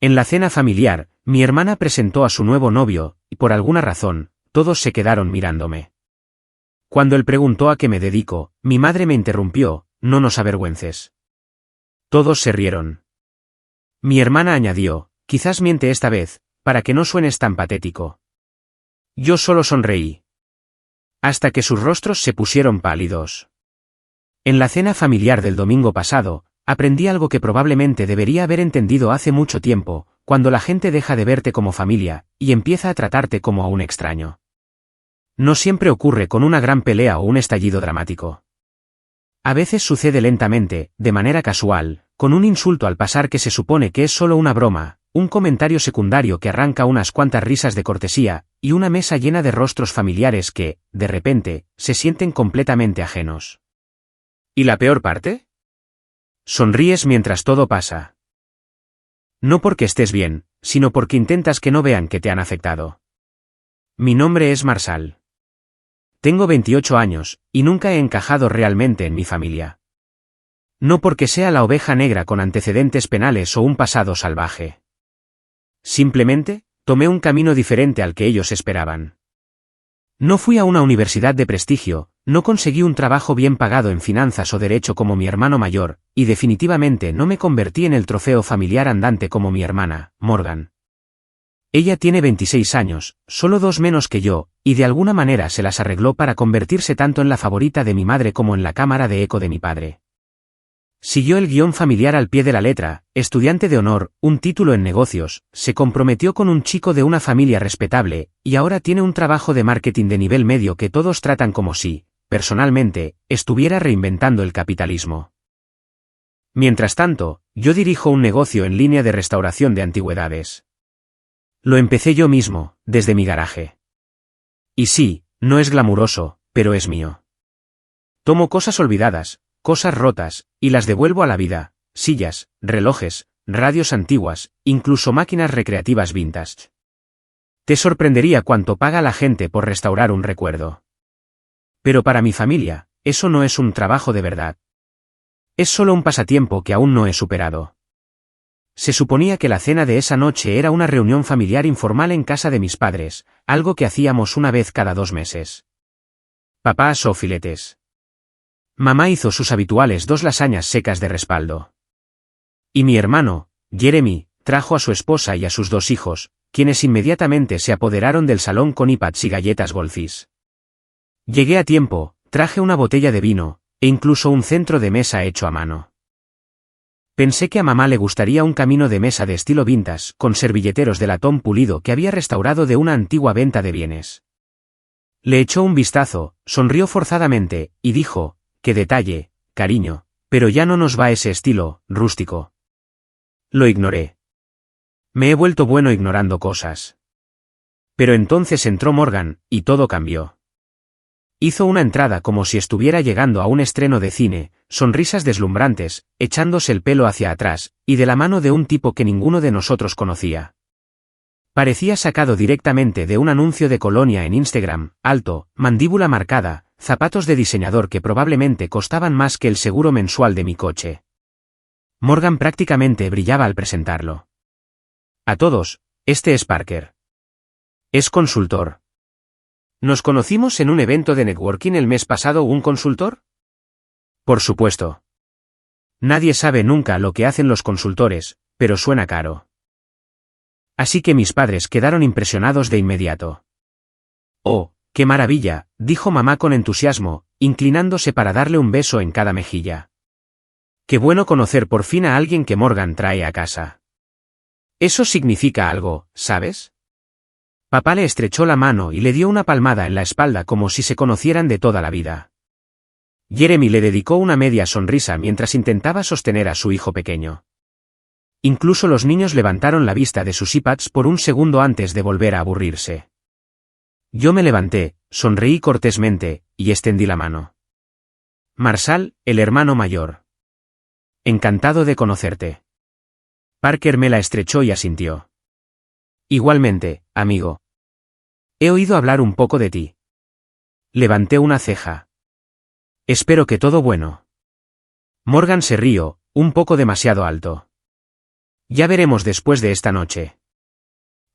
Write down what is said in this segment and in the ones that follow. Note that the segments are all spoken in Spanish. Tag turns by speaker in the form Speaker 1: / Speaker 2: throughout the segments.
Speaker 1: En la cena familiar, mi hermana presentó a su nuevo novio, y por alguna razón, todos se quedaron mirándome. Cuando él preguntó a qué me dedico, mi madre me interrumpió: no nos avergüences. Todos se rieron. Mi hermana añadió: quizás miente esta vez, para que no suenes tan patético. Yo solo sonreí. Hasta que sus rostros se pusieron pálidos. En la cena familiar del domingo pasado, aprendí algo que probablemente debería haber entendido hace mucho tiempo: cuando la gente deja de verte como familia, y empieza a tratarte como a un extraño. No siempre ocurre con una gran pelea o un estallido dramático. A veces sucede lentamente, de manera casual, con un insulto al pasar que se supone que es solo una broma, un comentario secundario que arranca unas cuantas risas de cortesía, y una mesa llena de rostros familiares que, de repente, se sienten completamente ajenos. ¿Y la peor parte? Sonríes mientras todo pasa. No porque estés bien, sino porque intentas que no vean que te han afectado. Mi nombre es Marshall. Tengo 28 años, y nunca he encajado realmente en mi familia. No porque sea la oveja negra con antecedentes penales o un pasado salvaje. Simplemente, tomé un camino diferente al que ellos esperaban. No fui a una universidad de prestigio, no conseguí un trabajo bien pagado en finanzas o derecho como mi hermano mayor, y definitivamente no me convertí en el trofeo familiar andante como mi hermana, Morgan. Ella tiene 26 años, solo 2 menos que yo, y de alguna manera se las arregló para convertirse tanto en la favorita de mi madre como en la cámara de eco de mi padre. Siguió el guión familiar al pie de la letra: estudiante de honor, un título en negocios, se comprometió con un chico de una familia respetable, y ahora tiene un trabajo de marketing de nivel medio que todos tratan como si, personalmente, estuviera reinventando el capitalismo. Mientras tanto, yo dirijo un negocio en línea de restauración de antigüedades. Lo empecé yo mismo, desde mi garaje. Y sí, no es glamuroso, pero es mío. Tomo cosas olvidadas, cosas rotas, y las devuelvo a la vida: sillas, relojes, radios antiguas, incluso máquinas recreativas vintage. Te sorprendería cuánto paga la gente por restaurar un recuerdo. Pero para mi familia, eso no es un trabajo de verdad. Es solo un pasatiempo que aún no he superado. Se suponía que la cena de esa noche era una reunión familiar informal en casa de mis padres, algo que hacíamos una vez cada 2 meses. Papá asó filetes. Mamá hizo sus habituales 2 lasañas secas de respaldo. Y mi hermano, Jeremy, trajo a su esposa y a sus 2 hijos, quienes inmediatamente se apoderaron del salón con iPads y galletas Goldfish. Llegué a tiempo, traje una botella de vino, e incluso un centro de mesa hecho a mano. Pensé que a mamá le gustaría un camino de mesa de estilo vintage, con servilleteros de latón pulido que había restaurado de una antigua venta de bienes. Le echó un vistazo, sonrió forzadamente, y dijo: «Qué detalle, cariño, pero ya no nos va ese estilo rústico». Lo ignoré. Me he vuelto bueno ignorando cosas. Pero entonces entró Morgan, y todo cambió. Hizo una entrada como si estuviera llegando a un estreno de cine, sonrisas deslumbrantes, echándose el pelo hacia atrás, y de la mano de un tipo que ninguno de nosotros conocía. Parecía sacado directamente de un anuncio de colonia en Instagram: alto, mandíbula marcada, zapatos de diseñador que probablemente costaban más que el seguro mensual de mi coche. Morgan prácticamente brillaba al presentarlo. A todos: este es Parker. Es consultor. ¿Nos conocimos en un evento de networking el mes pasado un consultor? Por supuesto. Nadie sabe nunca lo que hacen los consultores, pero suena caro. Así que mis padres quedaron impresionados de inmediato. «Oh, qué maravilla», dijo mamá con entusiasmo, inclinándose para darle un beso en cada mejilla. «Qué bueno conocer por fin a alguien que Morgan trae a casa. Eso significa algo, ¿sabes?». Papá le estrechó la mano y le dio una palmada en la espalda como si se conocieran de toda la vida. Jeremy le dedicó una media sonrisa mientras intentaba sostener a su hijo pequeño. Incluso los niños levantaron la vista de sus iPads por un segundo antes de volver a aburrirse. Yo me levanté, sonreí cortésmente, y extendí la mano. «Marshall, el hermano mayor. Encantado de conocerte». Parker me la estrechó y asintió. «Igualmente, amigo. He oído hablar un poco de ti». Levanté una ceja. «Espero que todo bueno». Morgan se rió, un poco demasiado alto. Ya veremos después de esta noche.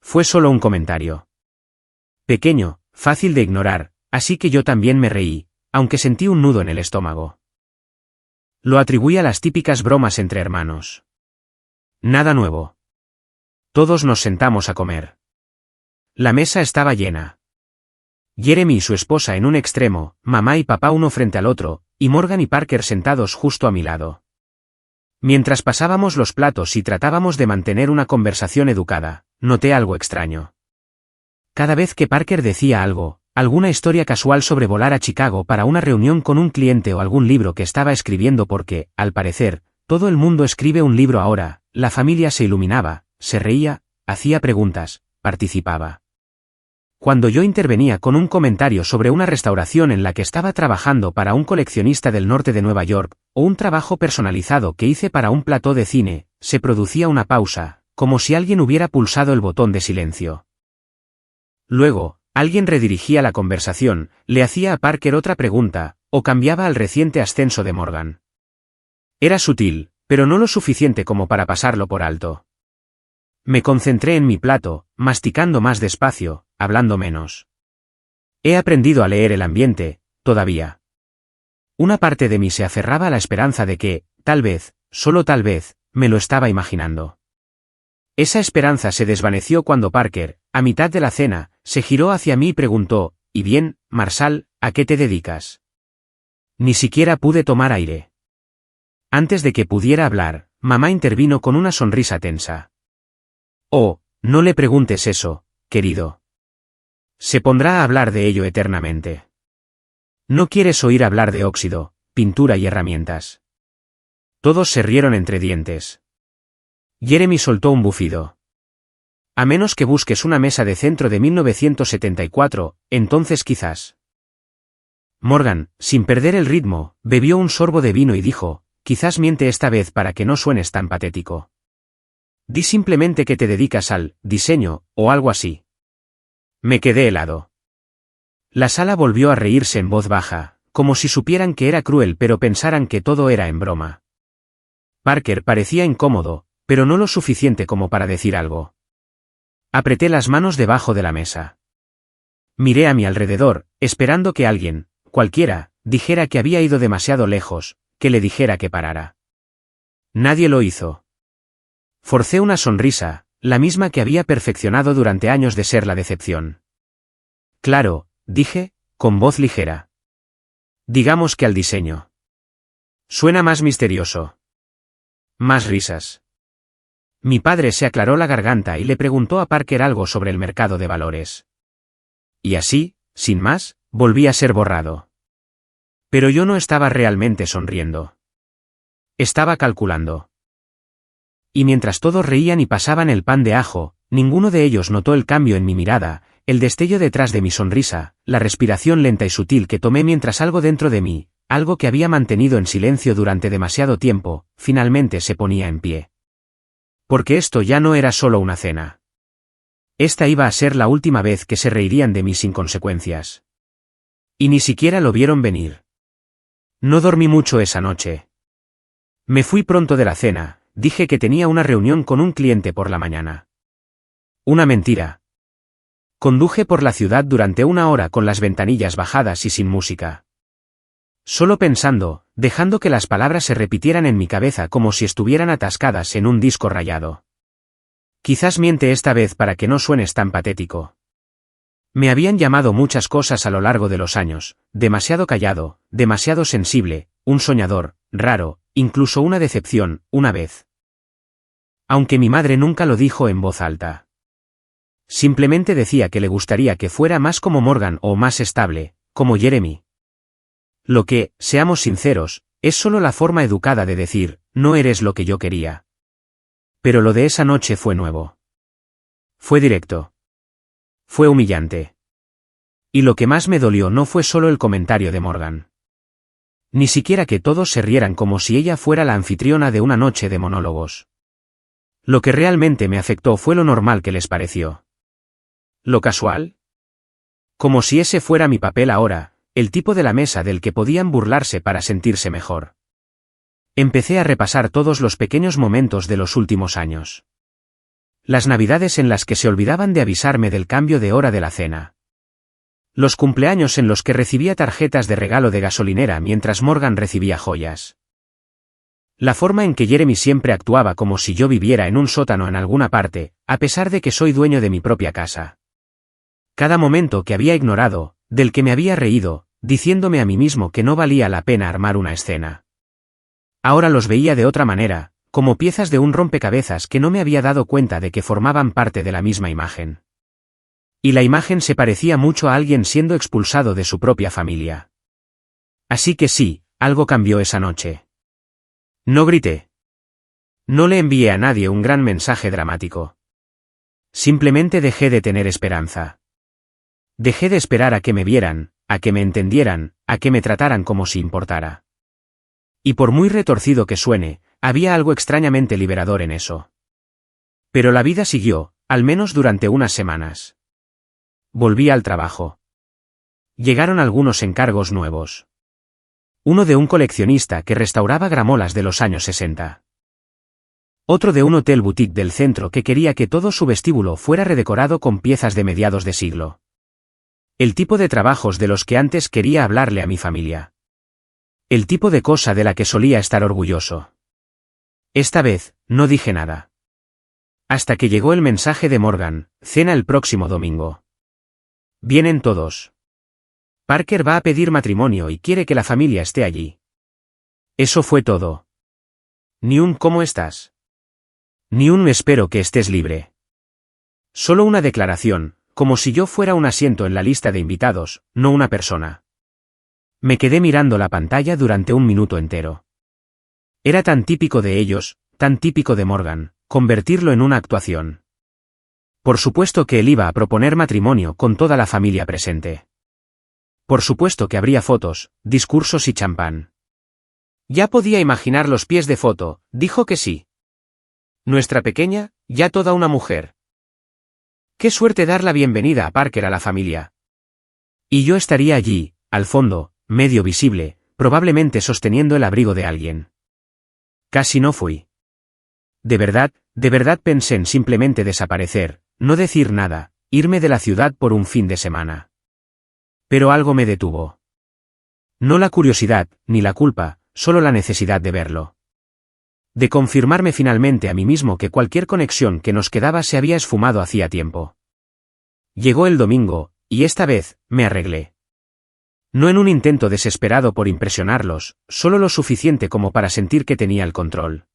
Speaker 1: Fue solo un comentario. Pequeño, fácil de ignorar, así que yo también me reí, aunque sentí un nudo en el estómago. Lo atribuí a las típicas bromas entre hermanos. Nada nuevo. Todos nos sentamos a comer. La mesa estaba llena. Jeremy y su esposa en un extremo, mamá y papá uno frente al otro, y Morgan y Parker sentados justo a mi lado. Mientras pasábamos los platos y tratábamos de mantener una conversación educada, noté algo extraño. Cada vez que Parker decía algo, alguna historia casual sobre volar a Chicago para una reunión con un cliente o algún libro que estaba escribiendo porque, al parecer, todo el mundo escribe un libro ahora, la familia se iluminaba, se reía, hacía preguntas, participaba. Cuando yo intervenía con un comentario sobre una restauración en la que estaba trabajando para un coleccionista del norte de Nueva York, o un trabajo personalizado que hice para un plató de cine, se producía una pausa, como si alguien hubiera pulsado el botón de silencio. Luego, alguien redirigía la conversación, le hacía a Parker otra pregunta, o cambiaba al reciente ascenso de Morgan. Era sutil, pero no lo suficiente como para pasarlo por alto. Me concentré en mi plato, masticando más despacio, hablando menos. He aprendido a leer el ambiente, todavía. Una parte de mí se aferraba a la esperanza de que, tal vez, solo tal vez, me lo estaba imaginando. Esa esperanza se desvaneció cuando Parker, a mitad de la cena, se giró hacia mí y preguntó, «¿Y bien, Marshall, a qué te dedicas?» Ni siquiera pude tomar aire. Antes de que pudiera hablar, mamá intervino con una sonrisa tensa. «Oh, no le preguntes eso, querido. Se pondrá a hablar de ello eternamente. No quieres oír hablar de óxido, pintura y herramientas». Todos se rieron entre dientes. Jeremy soltó un bufido. «A menos que busques una mesa de centro de 1974, entonces quizás». Morgan, sin perder el ritmo, bebió un sorbo de vino y dijo, «Quizás miente esta vez para que no suenes tan patético. Di simplemente que te dedicas al diseño, o algo así». Me quedé helado. La sala volvió a reírse en voz baja, como si supieran que era cruel pero pensaran que todo era en broma. Parker parecía incómodo, pero no lo suficiente como para decir algo. Apreté las manos debajo de la mesa. Miré a mi alrededor, esperando que alguien, cualquiera, dijera que había ido demasiado lejos, que le dijera que parara. Nadie lo hizo. Forcé una sonrisa, la misma que había perfeccionado durante años de ser la decepción. «Claro», dije, con voz ligera. «Digamos que al diseño. Suena más misterioso». Más risas. Mi padre se aclaró la garganta y le preguntó a Parker algo sobre el mercado de valores. Y así, sin más, volví a ser borrado. Pero yo no estaba realmente sonriendo. Estaba calculando. Y mientras todos reían y pasaban el pan de ajo, ninguno de ellos notó el cambio en mi mirada, el destello detrás de mi sonrisa, la respiración lenta y sutil que tomé mientras algo dentro de mí, algo que había mantenido en silencio durante demasiado tiempo, finalmente se ponía en pie. Porque esto ya no era solo una cena. Esta iba a ser la última vez que se reirían de mí sin consecuencias. Y ni siquiera lo vieron venir. No dormí mucho esa noche. Me fui pronto de la cena, dije que tenía una reunión con un cliente por la mañana. Una mentira. Conduje por la ciudad durante una hora con las ventanillas bajadas y sin música. Solo pensando, dejando que las palabras se repitieran en mi cabeza como si estuvieran atascadas en un disco rayado. Quizás miente esta vez para que no suenes tan patético. Me habían llamado muchas cosas a lo largo de los años, demasiado callado, demasiado sensible, un soñador, raro, incluso una decepción, una vez. Aunque mi madre nunca lo dijo en voz alta. Simplemente decía que le gustaría que fuera más como Morgan o más estable, como Jeremy. Lo que, seamos sinceros, es solo la forma educada de decir, no eres lo que yo quería. Pero lo de esa noche fue nuevo. Fue directo. Fue humillante. Y lo que más me dolió no fue solo el comentario de Morgan. Ni siquiera que todos se rieran como si ella fuera la anfitriona de una noche de monólogos. Lo que realmente me afectó fue lo normal que les pareció. ¿Lo casual? Como si ese fuera mi papel ahora, el tipo de la mesa del que podían burlarse para sentirse mejor. Empecé a repasar todos los pequeños momentos de los últimos años. Las navidades en las que se olvidaban de avisarme del cambio de hora de la cena. Los cumpleaños en los que recibía tarjetas de regalo de gasolinera mientras Morgan recibía joyas. La forma en que Jeremy siempre actuaba como si yo viviera en un sótano en alguna parte, a pesar de que soy dueño de mi propia casa. Cada momento que había ignorado, del que me había reído, diciéndome a mí mismo que no valía la pena armar una escena. Ahora los veía de otra manera, como piezas de un rompecabezas que no me había dado cuenta de que formaban parte de la misma imagen. Y la imagen se parecía mucho a alguien siendo expulsado de su propia familia. Así que sí, algo cambió esa noche. No grité. No le envié a nadie un gran mensaje dramático. Simplemente dejé de tener esperanza. Dejé de esperar a que me vieran, a que me entendieran, a que me trataran como si importara. Y por muy retorcido que suene, había algo extrañamente liberador en eso. Pero la vida siguió, al menos durante unas semanas. Volví al trabajo. Llegaron algunos encargos nuevos. Uno de un coleccionista que restauraba gramolas de los años 60. Otro de un hotel boutique del centro que quería que todo su vestíbulo fuera redecorado con piezas de mediados de siglo. El tipo de trabajos de los que antes quería hablarle a mi familia. El tipo de cosa de la que solía estar orgulloso. Esta vez, no dije nada. Hasta que llegó el mensaje de Morgan: cena el próximo domingo. Vienen todos. Parker va a pedir matrimonio y quiere que la familia esté allí. Eso fue todo. Ni un ¿cómo estás? Ni un espero que estés libre. Solo una declaración, como si yo fuera un asiento en la lista de invitados, no una persona. Me quedé mirando la pantalla durante un minuto entero. Era tan típico de ellos, tan típico de Morgan, convertirlo en una actuación. Por supuesto que él iba a proponer matrimonio con toda la familia presente. Por supuesto que habría fotos, discursos y champán. Ya podía imaginar los pies de foto, dijo que sí. Nuestra pequeña, ya toda una mujer. Qué suerte dar la bienvenida a Parker a la familia. Y yo estaría allí, al fondo, medio visible, probablemente sosteniendo el abrigo de alguien. Casi no fui. De verdad pensé en simplemente desaparecer, no decir nada, irme de la ciudad por un fin de semana. Pero algo me detuvo. No la curiosidad, ni la culpa, solo la necesidad de verlo. De confirmarme finalmente a mí mismo que cualquier conexión que nos quedaba se había esfumado hacía tiempo. Llegó el domingo, y esta vez, me arreglé. No en un intento desesperado por impresionarlos, solo lo suficiente como para sentir que tenía el control.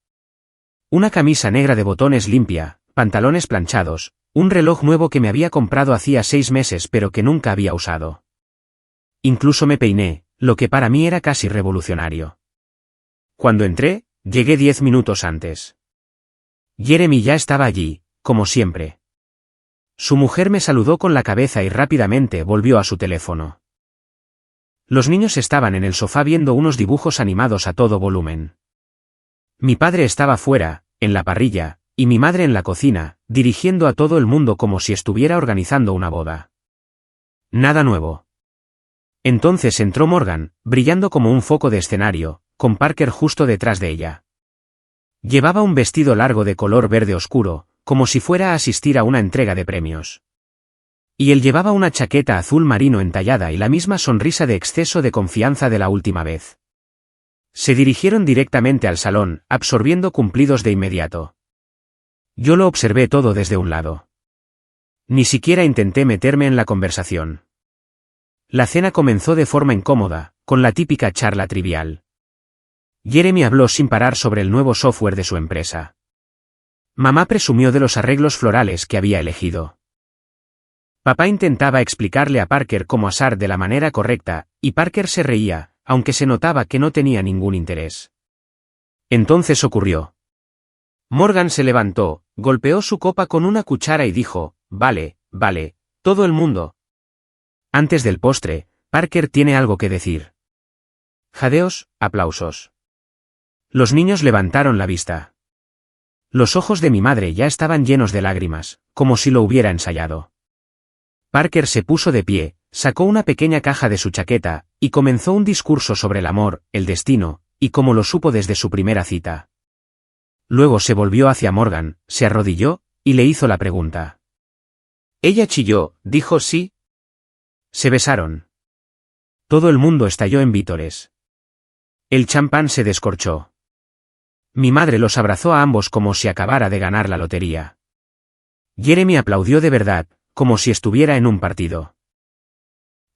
Speaker 1: Una camisa negra de botones limpia, pantalones planchados, un reloj nuevo que me había comprado hacía 6 meses pero que nunca había usado. Incluso me peiné, lo que para mí era casi revolucionario. Cuando entré, llegué 10 minutos antes. Jeremy ya estaba allí, como siempre. Su mujer me saludó con la cabeza y rápidamente volvió a su teléfono. Los niños estaban en el sofá viendo unos dibujos animados a todo volumen. Mi padre estaba fuera, en la parrilla, y mi madre en la cocina, dirigiendo a todo el mundo como si estuviera organizando una boda. Nada nuevo. Entonces entró Morgan, brillando como un foco de escenario, con Parker justo detrás de ella. Llevaba un vestido largo de color verde oscuro, como si fuera a asistir a una entrega de premios. Y él llevaba una chaqueta azul marino entallada y la misma sonrisa de exceso de confianza de la última vez. Se dirigieron directamente al salón, absorbiendo cumplidos de inmediato. Yo lo observé todo desde un lado. Ni siquiera intenté meterme en la conversación. La cena comenzó de forma incómoda, con la típica charla trivial. Jeremy habló sin parar sobre el nuevo software de su empresa. Mamá presumió de los arreglos florales que había elegido. Papá intentaba explicarle a Parker cómo asar de la manera correcta, y Parker se reía, aunque se notaba que no tenía ningún interés. Entonces ocurrió. Morgan se levantó, golpeó su copa con una cuchara y dijo: vale, todo el mundo. Antes del postre, Parker tiene algo que decir. Jadeos, aplausos. Los niños levantaron la vista. Los ojos de mi madre ya estaban llenos de lágrimas, como si lo hubiera ensayado. Parker se puso de pie, sacó una pequeña caja de su chaqueta, y comenzó un discurso sobre el amor, el destino, y cómo lo supo desde su primera cita. Luego se volvió hacia Morgan, se arrodilló, y le hizo la pregunta. Ella chilló, dijo sí. Se besaron. Todo el mundo estalló en vítores. El champán se descorchó. Mi madre los abrazó a ambos como si acabara de ganar la lotería. Jeremy aplaudió de verdad, como si estuviera en un partido.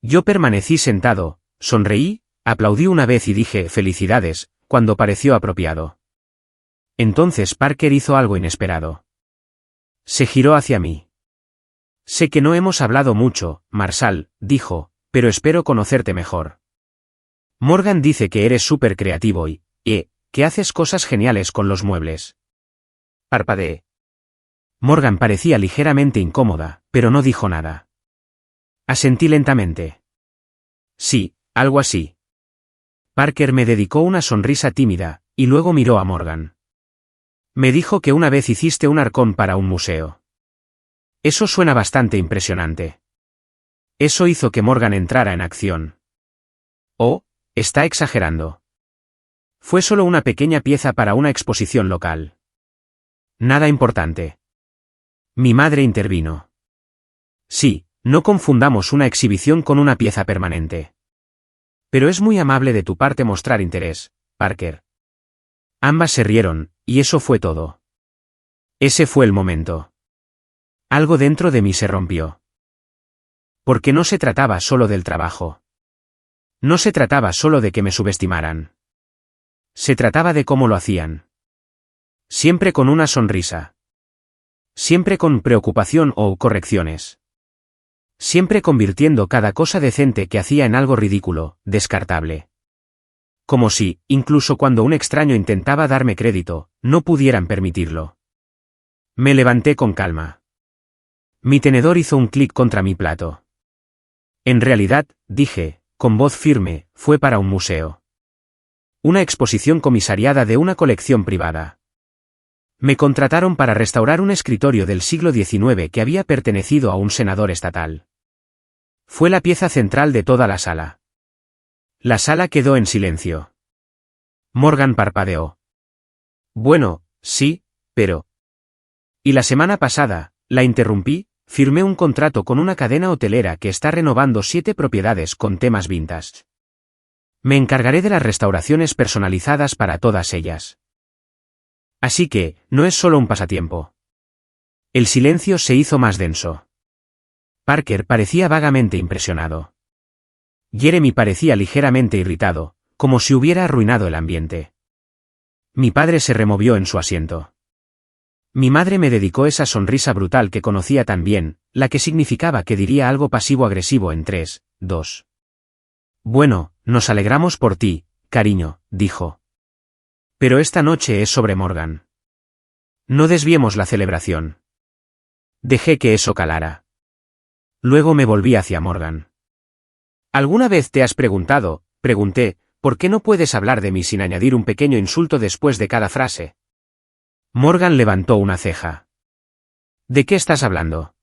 Speaker 1: Yo permanecí sentado, sonreí, aplaudí una vez y dije felicidades, cuando pareció apropiado. Entonces Parker hizo algo inesperado. Se giró hacia mí. Sé que no hemos hablado mucho, Marshall, dijo, pero espero conocerte mejor. Morgan dice que eres súper creativo y, que haces cosas geniales con los muebles. Parpadeé. Morgan parecía ligeramente incómoda, pero no dijo nada. Asentí lentamente. Sí, algo así. Parker me dedicó una sonrisa tímida, y luego miró a Morgan. Me dijo que una vez hiciste un arcón para un museo. Eso suena bastante impresionante. Eso hizo que Morgan entrara en acción. Oh, está exagerando. Fue solo una pequeña pieza para una exposición local. Nada importante. Mi madre intervino. Sí, no confundamos una exhibición con una pieza permanente. Pero es muy amable de tu parte mostrar interés, Parker. Ambas se rieron, y eso fue todo. Ese fue el momento. Algo dentro de mí se rompió. Porque no se trataba solo del trabajo. No se trataba solo de que me subestimaran. Se trataba de cómo lo hacían. Siempre con una sonrisa. Siempre con preocupación o correcciones. Siempre convirtiendo cada cosa decente que hacía en algo ridículo, descartable. Como si, incluso cuando un extraño intentaba darme crédito, no pudieran permitirlo. Me levanté con calma. Mi tenedor hizo un clic contra mi plato. En realidad, dije, con voz firme, fue para un museo. Una exposición comisariada de una colección privada. Me contrataron para restaurar un escritorio del siglo XIX que había pertenecido a un senador estatal. Fue la pieza central de toda la sala. La sala quedó en silencio. Morgan parpadeó. Bueno, sí, pero... Y la semana pasada, la interrumpí, firmé un contrato con una cadena hotelera que está renovando 7 propiedades con temas vintage. Me encargaré de las restauraciones personalizadas para todas ellas. Así que, no es solo un pasatiempo. El silencio se hizo más denso. Parker parecía vagamente impresionado. Jeremy parecía ligeramente irritado, como si hubiera arruinado el ambiente. Mi padre se removió en su asiento. Mi madre me dedicó esa sonrisa brutal que conocía tan bien, la que significaba que diría algo pasivo-agresivo en 3, 2. Bueno, nos alegramos por ti, cariño, dijo. Pero esta noche es sobre Morgan. No desviemos la celebración. Dejé que eso calara. Luego me volví hacia Morgan. ¿Alguna vez te has preguntado, pregunté, por qué no puedes hablar de mí sin añadir un pequeño insulto después de cada frase? Morgan levantó una ceja. ¿De qué estás hablando?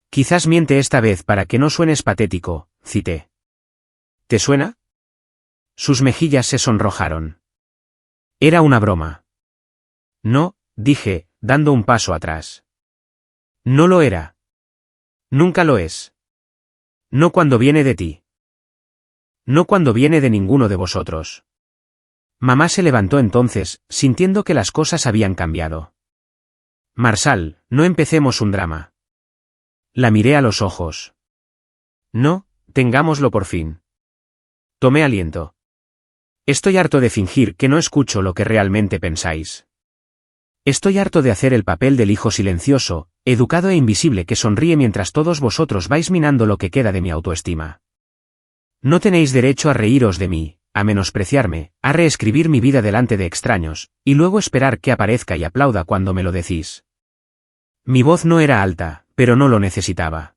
Speaker 1: Quizás miente esta vez para que no suenes patético, cité. ¿Te suena? Sus mejillas se sonrojaron. Era una broma. No, dije, dando un paso atrás. No lo era. Nunca lo es. No cuando viene de ti. No cuando viene de ninguno de vosotros. Mamá se levantó entonces, sintiendo que las cosas habían cambiado. Marshall, no empecemos un drama. La miré a los ojos. No, tengámoslo por fin. Tomé aliento. Estoy harto de fingir que no escucho lo que realmente pensáis. Estoy harto de hacer el papel del hijo silencioso, educado e invisible que sonríe mientras todos vosotros vais minando lo que queda de mi autoestima. No tenéis derecho a reíros de mí, a menospreciarme, a reescribir mi vida delante de extraños, y luego esperar que aparezca y aplauda cuando me lo decís. Mi voz no era alta, pero no lo necesitaba.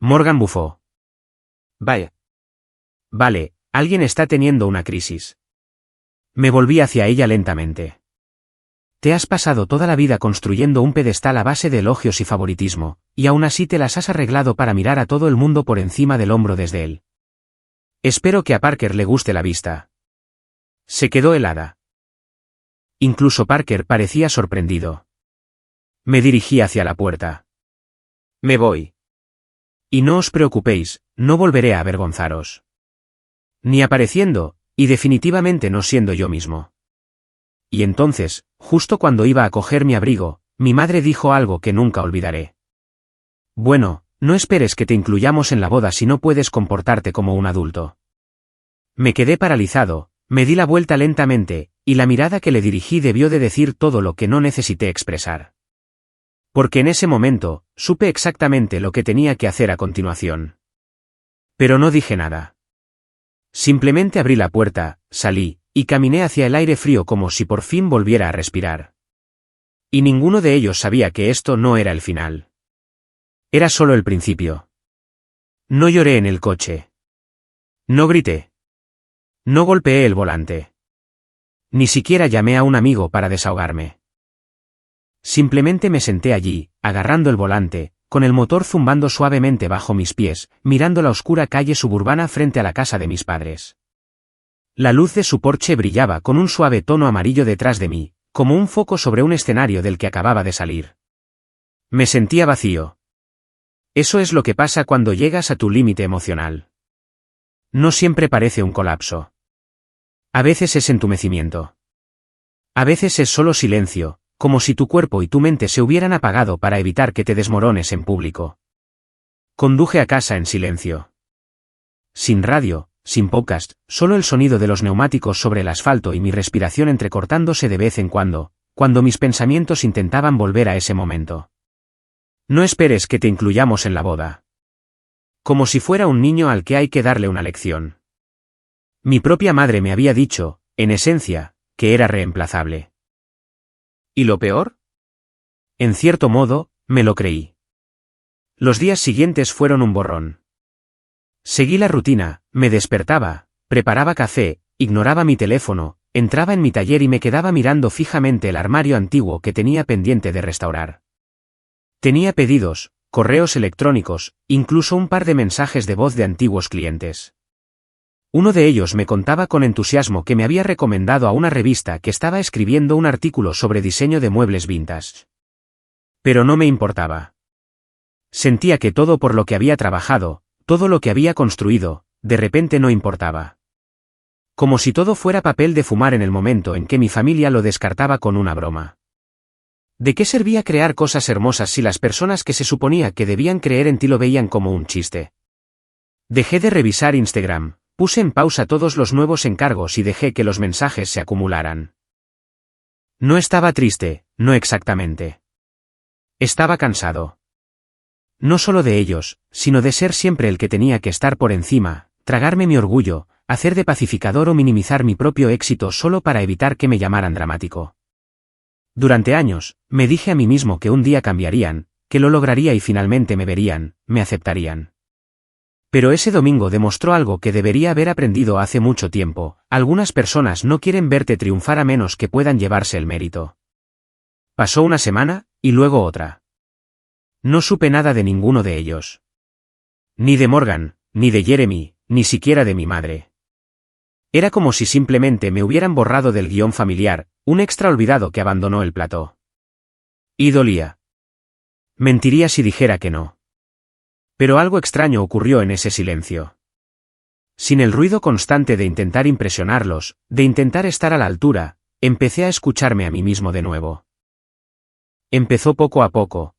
Speaker 1: Morgan bufó. Vaya. Vale, alguien está teniendo una crisis. Me volví hacia ella lentamente. Te has pasado toda la vida construyendo un pedestal a base de elogios y favoritismo, y aún así te las has arreglado para mirar a todo el mundo por encima del hombro desde él. Espero que a Parker le guste la vista. Se quedó helada. Incluso Parker parecía sorprendido. Me dirigí hacia la puerta. Me voy. Y no os preocupéis, no volveré a avergonzaros. Ni apareciendo, y definitivamente no siendo yo mismo. Y entonces, justo cuando iba a coger mi abrigo, mi madre dijo algo que nunca olvidaré. Bueno, no esperes que te incluyamos en la boda si no puedes comportarte como un adulto. Me quedé paralizado, me di la vuelta lentamente, y la mirada que le dirigí debió de decir todo lo que no necesité expresar. Porque en ese momento, supe exactamente lo que tenía que hacer a continuación. Pero no dije nada. Simplemente abrí la puerta, salí, y caminé hacia el aire frío como si por fin volviera a respirar. Y ninguno de ellos sabía que esto no era el final. Era solo el principio. No lloré en el coche. No grité. No golpeé el volante. Ni siquiera llamé a un amigo para desahogarme. Simplemente me senté allí, agarrando el volante, con el motor zumbando suavemente bajo mis pies, mirando la oscura calle suburbana frente a la casa de mis padres. La luz de su porche brillaba con un suave tono amarillo detrás de mí, como un foco sobre un escenario del que acababa de salir. Me sentía vacío. Eso es lo que pasa cuando llegas a tu límite emocional. No siempre parece un colapso. A veces es entumecimiento. A veces es solo silencio, como si tu cuerpo y tu mente se hubieran apagado para evitar que te desmorones en público. Conduje a casa en silencio. Sin radio, sin podcast, solo el sonido de los neumáticos sobre el asfalto y mi respiración entrecortándose de vez en cuando mis pensamientos intentaban volver a ese momento. No esperes que te incluyamos en la boda. Como si fuera un niño al que hay que darle una lección. Mi propia madre me había dicho, en esencia, que era reemplazable. ¿Y lo peor? En cierto modo, me lo creí. Los días siguientes fueron un borrón. Seguí la rutina, me despertaba, preparaba café, ignoraba mi teléfono, entraba en mi taller y me quedaba mirando fijamente el armario antiguo que tenía pendiente de restaurar. Tenía pedidos, correos electrónicos, incluso un par de mensajes de voz de antiguos clientes. Uno de ellos me contaba con entusiasmo que me había recomendado a una revista que estaba escribiendo un artículo sobre diseño de muebles vintage. Pero no me importaba. Sentía que todo por lo que había trabajado, todo lo que había construido, de repente no importaba. Como si todo fuera papel de fumar en el momento en que mi familia lo descartaba con una broma. ¿De qué servía crear cosas hermosas si las personas que se suponía que debían creer en ti lo veían como un chiste? Dejé de revisar Instagram. Puse en pausa todos los nuevos encargos y dejé que los mensajes se acumularan. No estaba triste, no exactamente. Estaba cansado. No solo de ellos, sino de ser siempre el que tenía que estar por encima, tragarme mi orgullo, hacer de pacificador o minimizar mi propio éxito solo para evitar que me llamaran dramático. Durante años, me dije a mí mismo que un día cambiarían, que lo lograría y finalmente me verían, me aceptarían. Pero ese domingo demostró algo que debería haber aprendido hace mucho tiempo: algunas personas no quieren verte triunfar a menos que puedan llevarse el mérito. Pasó una semana, y luego otra. No supe nada de ninguno de ellos. Ni de Morgan, ni de Jeremy, ni siquiera de mi madre. Era como si simplemente me hubieran borrado del guión familiar, un extra olvidado que abandonó el plató. Y dolía. Mentiría si dijera que no. Pero algo extraño ocurrió en ese silencio. Sin el ruido constante de intentar impresionarlos, de intentar estar a la altura, empecé a escucharme a mí mismo de nuevo. Empezó poco a poco.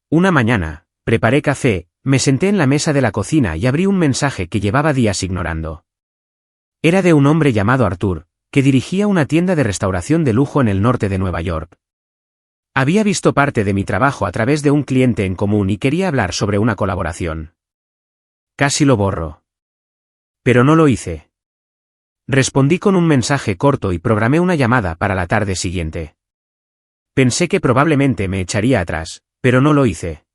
Speaker 1: Una mañana, preparé café, me senté en la mesa de la cocina y abrí un mensaje que llevaba días ignorando. Era de un hombre llamado Arthur, que dirigía una tienda de restauración de lujo en el norte de Nueva York. Había visto parte de mi trabajo a través de un cliente en común y quería hablar sobre una colaboración. Casi lo borro. Pero no lo hice. Respondí con un mensaje corto y programé una llamada para la tarde siguiente. Pensé que probablemente me echaría atrás, pero no lo hice.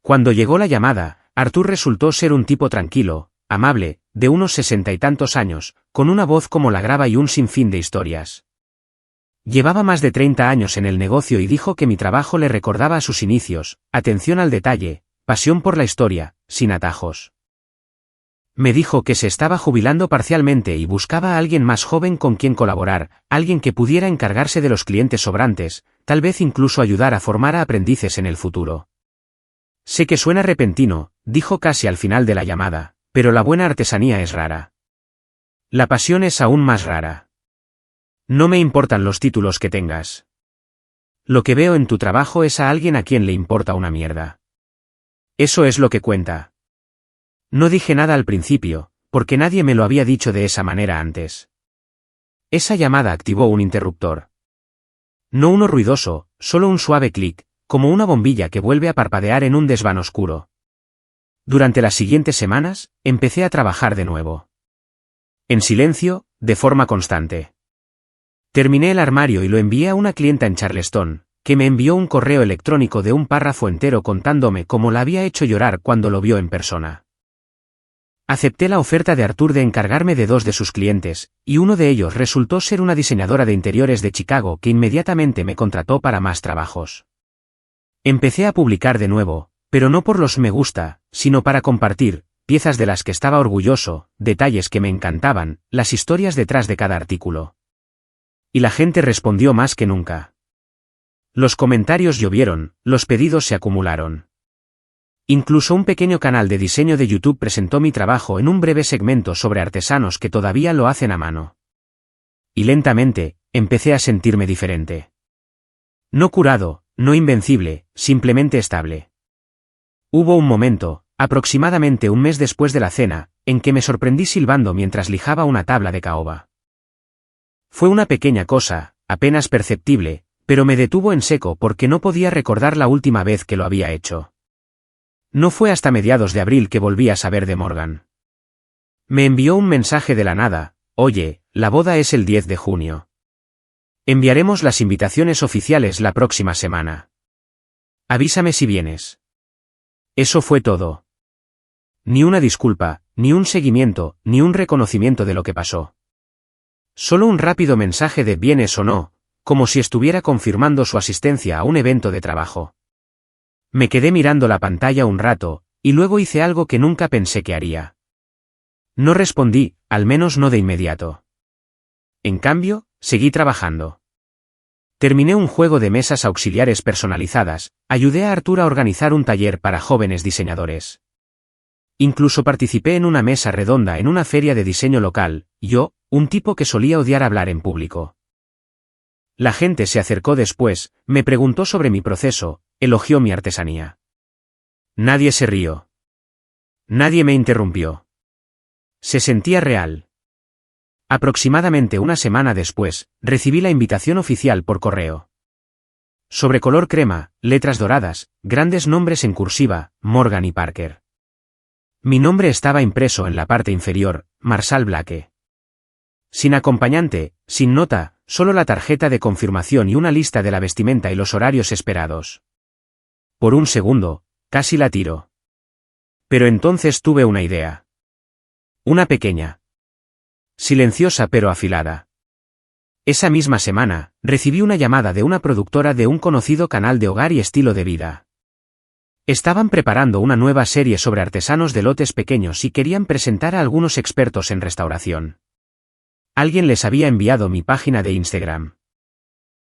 Speaker 1: Cuando llegó la llamada, Arthur resultó ser un tipo tranquilo, amable, de unos 60 y tantos años, con una voz como la grava y un sinfín de historias. Llevaba más de 30 años en el negocio y dijo que mi trabajo le recordaba a sus inicios: atención al detalle, pasión por la historia, sin atajos. Me dijo que se estaba jubilando parcialmente y buscaba a alguien más joven con quien colaborar, alguien que pudiera encargarse de los clientes sobrantes, tal vez incluso ayudar a formar a aprendices en el futuro. Sé que suena repentino, dijo casi al final de la llamada, pero la buena artesanía es rara. La pasión es aún más rara. No me importan los títulos que tengas. Lo que veo en tu trabajo es a alguien a quien le importa una mierda. Eso es lo que cuenta. No dije nada al principio, porque nadie me lo había dicho de esa manera antes. Esa llamada activó un interruptor. No uno ruidoso, solo un suave clic, como una bombilla que vuelve a parpadear en un desván oscuro. Durante las siguientes semanas, empecé a trabajar de nuevo. En silencio, de forma constante. Terminé el armario y lo envié a una clienta en Charleston, que me envió un correo electrónico de un párrafo entero contándome cómo la había hecho llorar cuando lo vio en persona. Acepté la oferta de Arthur de encargarme de 2 de sus clientes, y uno de ellos resultó ser una diseñadora de interiores de Chicago que inmediatamente me contrató para más trabajos. Empecé a publicar de nuevo, pero no por los me gusta, sino para compartir, piezas de las que estaba orgulloso, detalles que me encantaban, las historias detrás de cada artículo. Y la gente respondió más que nunca. Los comentarios llovieron, los pedidos se acumularon. Incluso un pequeño canal de diseño de YouTube presentó mi trabajo en un breve segmento sobre artesanos que todavía lo hacen a mano. Y lentamente, empecé a sentirme diferente. No curado, no invencible, simplemente estable. Hubo un momento, aproximadamente un mes después de la cena, en que me sorprendí silbando mientras lijaba una tabla de caoba. Fue una pequeña cosa, apenas perceptible, pero me detuvo en seco porque no podía recordar la última vez que lo había hecho. No fue hasta mediados de abril que volví a saber de Morgan. Me envió un mensaje de la nada: oye, la boda es el 10 de junio. Enviaremos las invitaciones oficiales la próxima semana. Avísame si vienes. Eso fue todo. Ni una disculpa, ni un seguimiento, ni un reconocimiento de lo que pasó. Solo un rápido mensaje de vienes o no, como si estuviera confirmando su asistencia a un evento de trabajo. Me quedé mirando la pantalla un rato, y luego hice algo que nunca pensé que haría. No respondí, al menos no de inmediato. En cambio, seguí trabajando. Terminé un juego de mesas auxiliares personalizadas, ayudé a Arthur a organizar un taller para jóvenes diseñadores. Incluso participé en una mesa redonda en una feria de diseño local, yo, un tipo que solía odiar hablar en público. La gente se acercó después, me preguntó sobre mi proceso, elogió mi artesanía. Nadie se rió. Nadie me interrumpió. Se sentía real. Aproximadamente una semana después, recibí la invitación oficial por correo. Sobre color crema, letras doradas, grandes nombres en cursiva, Morgan y Parker. Mi nombre estaba impreso en la parte inferior, Marshall Blake. Sin acompañante, sin nota, solo la tarjeta de confirmación y una lista de la vestimenta y los horarios esperados. Por un segundo, casi la tiro. Pero entonces tuve una idea. Una pequeña. Silenciosa pero afilada. Esa misma semana, recibí una llamada de una productora de un conocido canal de hogar y estilo de vida. Estaban preparando una nueva serie sobre artesanos de lotes pequeños y querían presentar a algunos expertos en restauración. Alguien les había enviado mi página de Instagram.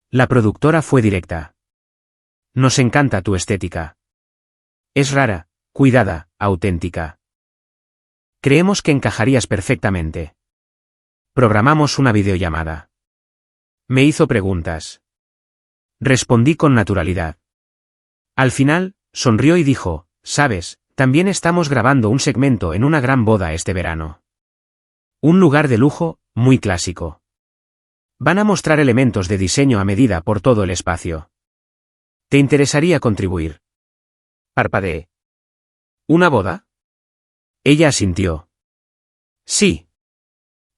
Speaker 1: La productora fue directa. Nos encanta tu estética. Es rara, cuidada, auténtica. Creemos que encajarías perfectamente. Programamos una videollamada. Me hizo preguntas. Respondí con naturalidad. Al final, sonrió y dijo, sabes, también estamos grabando un segmento en una gran boda este verano. Un lugar de lujo, muy clásico. Van a mostrar elementos de diseño a medida por todo el espacio. ¿Te interesaría contribuir? Parpadeé. ¿Una boda? Ella asintió. Sí.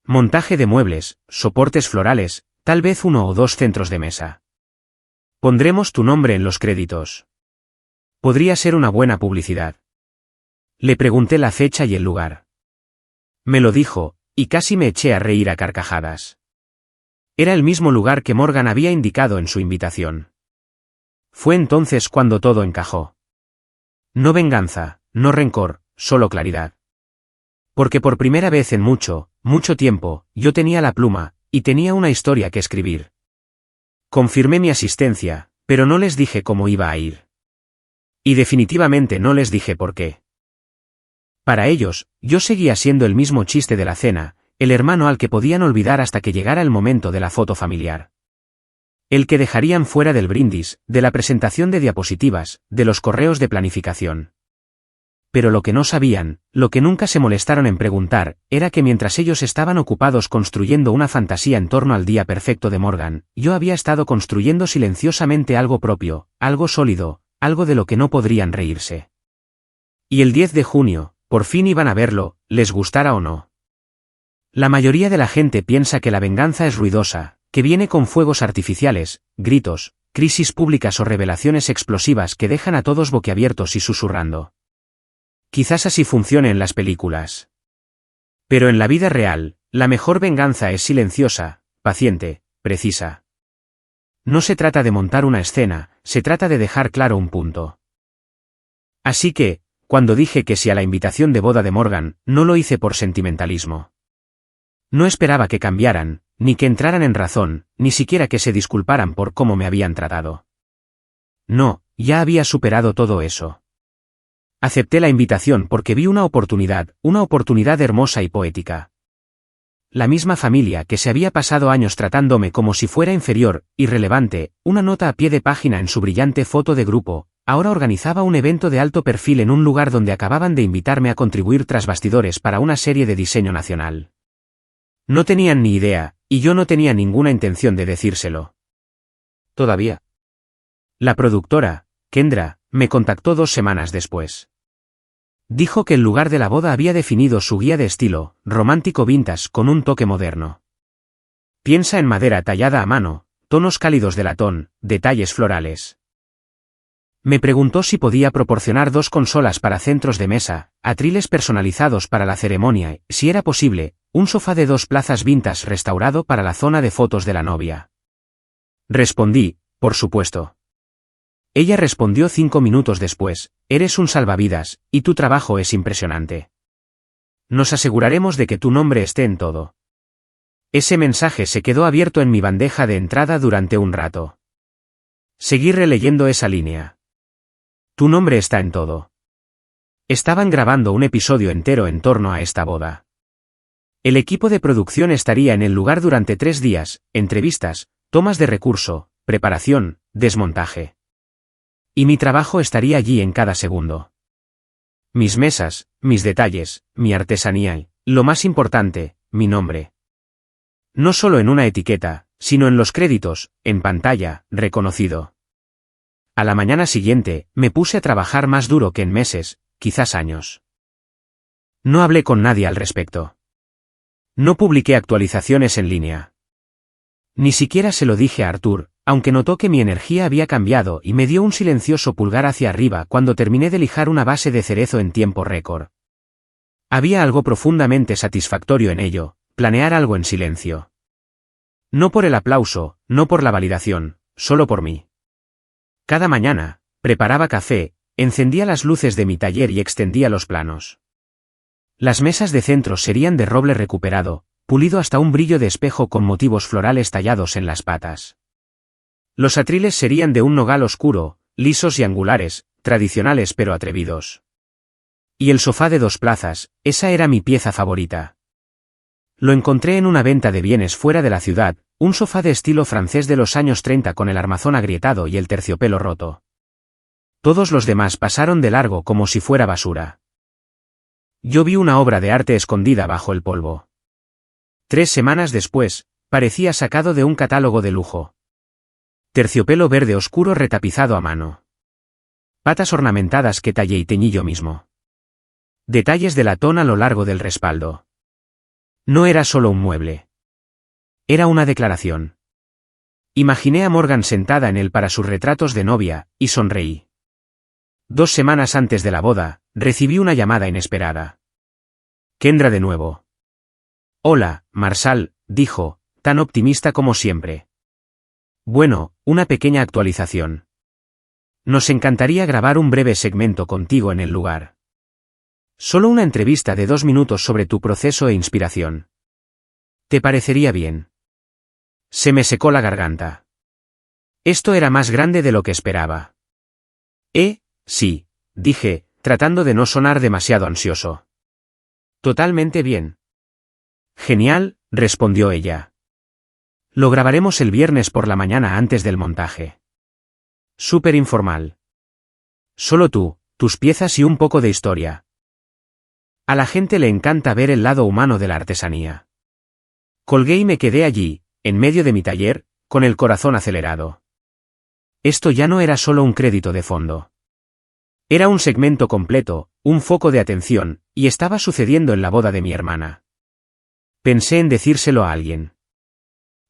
Speaker 1: Montaje de muebles, soportes florales, tal vez 1 o 2 centros de mesa. Pondremos tu nombre en los créditos. Podría ser una buena publicidad. Le pregunté la fecha y el lugar. Me lo dijo, y casi me eché a reír a carcajadas. Era el mismo lugar que Morgan había indicado en su invitación. Fue entonces cuando todo encajó. No venganza, no rencor, solo claridad. Porque por primera vez en mucho, mucho tiempo, yo tenía la pluma, y tenía una historia que escribir. Confirmé mi asistencia, Pero no les dije cómo iba a ir. Y definitivamente no les dije por qué. Para ellos, yo seguía siendo el mismo chiste de la cena, el hermano al que podían olvidar hasta que llegara el momento de la foto familiar. El que dejarían fuera del brindis, de la presentación de diapositivas, de los correos de planificación. Pero lo que no sabían, lo que nunca se molestaron en preguntar, era que mientras ellos estaban ocupados construyendo una fantasía en torno al día perfecto de Morgan, yo había estado construyendo silenciosamente algo propio, algo sólido, algo de lo que no podrían reírse. Y el 10 de junio, por fin iban a verlo, les gustara o no. La mayoría de la gente piensa que la venganza es ruidosa, que viene con fuegos artificiales, gritos, crisis públicas o revelaciones explosivas que dejan a todos boquiabiertos y susurrando. Quizás así funcione en las películas. Pero en la vida real, la mejor venganza es silenciosa, paciente, precisa. No se trata de montar una escena, se trata de dejar claro un punto. Así que, cuando dije que sí a la invitación de boda de Morgan, no lo hice por sentimentalismo. No esperaba que cambiaran, ni que entraran en razón, ni siquiera que se disculparan por cómo me habían tratado. No, ya había superado todo eso. Acepté la invitación porque vi una oportunidad hermosa y poética. La misma familia que se había pasado años tratándome como si fuera inferior, irrelevante, una nota a pie de página en su brillante foto de grupo, ahora organizaba un evento de alto perfil en un lugar donde acababan de invitarme a contribuir tras bastidores para una serie de diseño nacional. No tenían ni idea, y yo no tenía ninguna intención de decírselo. Todavía. La productora, Kendra, me contactó 2 semanas después. Dijo que el lugar de la boda había definido su guía de estilo, romántico vintage con un toque moderno. Piensa en madera tallada a mano, tonos cálidos de latón, detalles florales. Me preguntó si podía proporcionar 2 consolas para centros de mesa, atriles personalizados para la ceremonia y, si era posible, un sofá de 2 plazas vintage restaurado para la zona de fotos de la novia. Respondí, por supuesto. Ella respondió 5 minutos después, eres un salvavidas, y tu trabajo es impresionante. Nos aseguraremos de que tu nombre esté en todo. Ese mensaje se quedó abierto en mi bandeja de entrada durante un rato. Seguí releyendo esa línea. Tu nombre está en todo. Estaban grabando un episodio entero en torno a esta boda. El equipo de producción estaría en el lugar durante 3 días, entrevistas, tomas de recurso, preparación, desmontaje. Y mi trabajo estaría allí en cada segundo. Mis mesas, mis detalles, mi artesanía y, lo más importante, mi nombre. No solo en una etiqueta, sino en los créditos, en pantalla, reconocido. A la mañana siguiente, me puse a trabajar más duro que en meses, quizás años. No hablé con nadie al respecto. No publiqué actualizaciones en línea. Ni siquiera se lo dije a Arthur, aunque notó que mi energía había cambiado y me dio un silencioso pulgar hacia arriba cuando terminé de lijar una base de cerezo en tiempo récord. Había algo profundamente satisfactorio en ello, planear algo en silencio. No por el aplauso, no por la validación, solo por mí. Cada mañana, preparaba café, encendía las luces de mi taller y extendía los planos. Las mesas de centro serían de roble recuperado, pulido hasta un brillo de espejo con motivos florales tallados en las patas. Los atriles serían de un nogal oscuro, lisos y angulares, tradicionales pero atrevidos. Y el sofá de 2 plazas, esa era mi pieza favorita. Lo encontré en una venta de bienes fuera de la ciudad, un sofá de estilo francés de los años 30 con el armazón agrietado y el terciopelo roto. Todos los demás pasaron de largo como si fuera basura. Yo vi una obra de arte escondida bajo el polvo. 3 semanas después, parecía sacado de un catálogo de lujo. Terciopelo verde oscuro retapizado a mano. Patas ornamentadas que tallé y teñí yo mismo. Detalles de latón a lo largo del respaldo. No era solo un mueble. Era una declaración. Imaginé a Morgan sentada en él para sus retratos de novia, y sonreí. 2 semanas antes de la boda, recibí una llamada inesperada. Kendra de nuevo. Hola, Marsal, dijo, tan optimista como siempre. Bueno, una pequeña actualización. Nos encantaría grabar un breve segmento contigo en el lugar. Solo una entrevista de 2 minutos sobre tu proceso e inspiración. ¿Te parecería bien? Se me secó la garganta. Esto era más grande de lo que esperaba. Sí, dije, tratando de no sonar demasiado ansioso. Totalmente bien. Genial, respondió ella. Lo grabaremos el viernes por la mañana antes del montaje. Súper informal. Solo tú, tus piezas y un poco de historia. A la gente le encanta ver el lado humano de la artesanía. Colgué y me quedé allí, en medio de mi taller, con el corazón acelerado. Esto ya no era solo un crédito de fondo. Era un segmento completo, un foco de atención, y estaba sucediendo en la boda de mi hermana. Pensé en decírselo a alguien.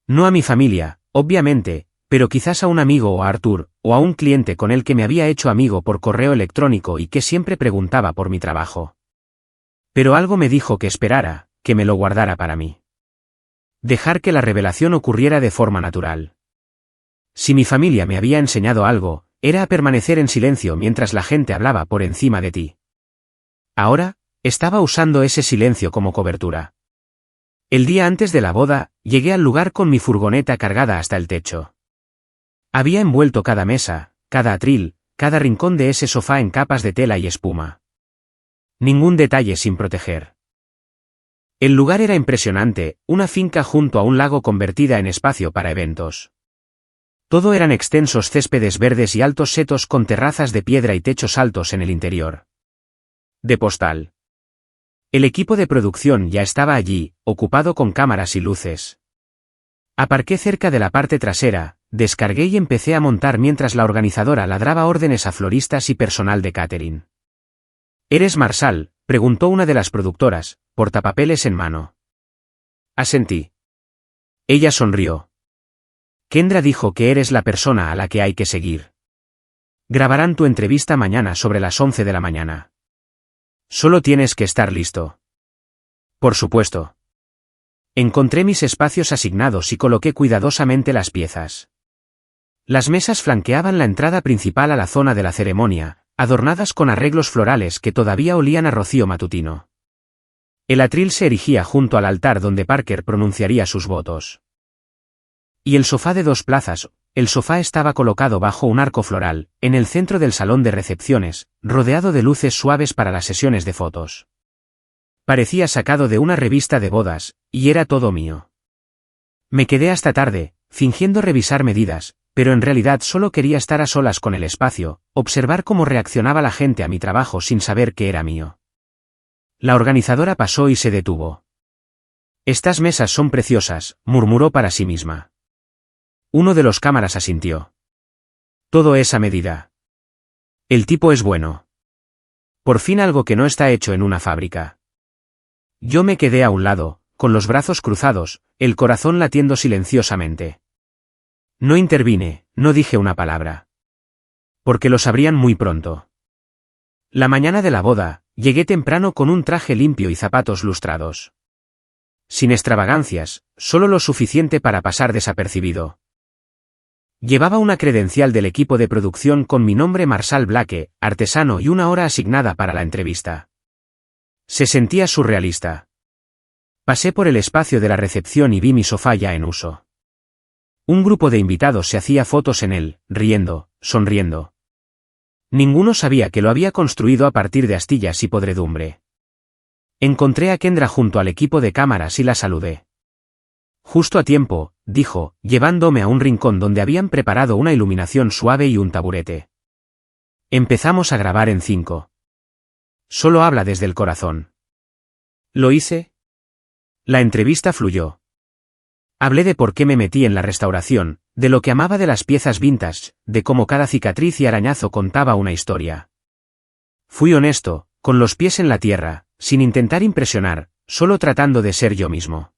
Speaker 1: No a mi familia, obviamente, pero quizás a un amigo o a Arthur, o a un cliente con el que me había hecho amigo por correo electrónico y que siempre preguntaba por mi trabajo. Pero algo me dijo que esperara, que me lo guardara para mí. Dejar que la revelación ocurriera de forma natural. Si mi familia me había enseñado algo, era a permanecer en silencio mientras la gente hablaba por encima de ti. Ahora, estaba usando ese silencio como cobertura. El día antes de la boda, llegué al lugar con mi furgoneta cargada hasta el techo. Había envuelto cada mesa, cada atril, cada rincón de ese sofá en capas de tela y espuma. Ningún detalle sin proteger. El lugar era impresionante, una finca junto a un lago convertida en espacio para eventos. Todo eran extensos céspedes verdes y altos setos con terrazas de piedra y techos altos en el interior. De postal. El equipo de producción ya estaba allí, ocupado con cámaras y luces. Aparqué cerca de la parte trasera, descargué y empecé a montar mientras la organizadora ladraba órdenes a floristas y personal de catering. ¿Eres Marsal?, preguntó una de las productoras, portapapeles en mano. Asentí. Ella sonrió. Kendra dijo que eres la persona a la que hay que seguir. Grabarán tu entrevista mañana sobre las 11 de la mañana. Solo tienes que estar listo. Por supuesto. Encontré mis espacios asignados y coloqué cuidadosamente las piezas. Las mesas flanqueaban la entrada principal a la zona de la ceremonia, adornadas con arreglos florales que todavía olían a rocío matutino. El atril se erigía junto al altar donde Parker pronunciaría sus votos. Y el sofá de 2 plazas, el sofá estaba colocado bajo un arco floral, en el centro del salón de recepciones, rodeado de luces suaves para las sesiones de fotos. Parecía sacado de una revista de bodas, y era todo mío. Me quedé hasta tarde, fingiendo revisar medidas, pero en realidad solo quería estar a solas con el espacio, observar cómo reaccionaba la gente a mi trabajo sin saber que era mío. La organizadora pasó y se detuvo. Estas mesas son preciosas, murmuró para sí misma. Uno de los cámaras asintió. Todo es a medida. El tipo es bueno. Por fin algo que no está hecho en una fábrica. Yo me quedé a un lado, con los brazos cruzados, el corazón latiendo silenciosamente. No intervine, no dije una palabra. Porque lo sabrían muy pronto. La mañana de la boda, llegué temprano con un traje limpio y zapatos lustrados. Sin extravagancias, solo lo suficiente para pasar desapercibido. Llevaba una credencial del equipo de producción con mi nombre Marsal Blake, artesano y una hora asignada para la entrevista. Se sentía surrealista. Pasé por el espacio de la recepción y vi mi sofá ya en uso. Un grupo de invitados se hacía fotos en él, riendo, sonriendo. Ninguno sabía que lo había construido a partir de astillas y podredumbre. Encontré a Kendra junto al equipo de cámaras y la saludé. Justo a tiempo, dijo, llevándome a un rincón donde habían preparado una iluminación suave y un taburete. Empezamos a grabar en 5. Solo habla desde el corazón. ¿Lo hice? La entrevista fluyó. Hablé de por qué me metí en la restauración, de lo que amaba de las piezas vintage, de cómo cada cicatriz y arañazo contaba una historia. Fui honesto, con los pies en la tierra, sin intentar impresionar, solo tratando de ser yo mismo.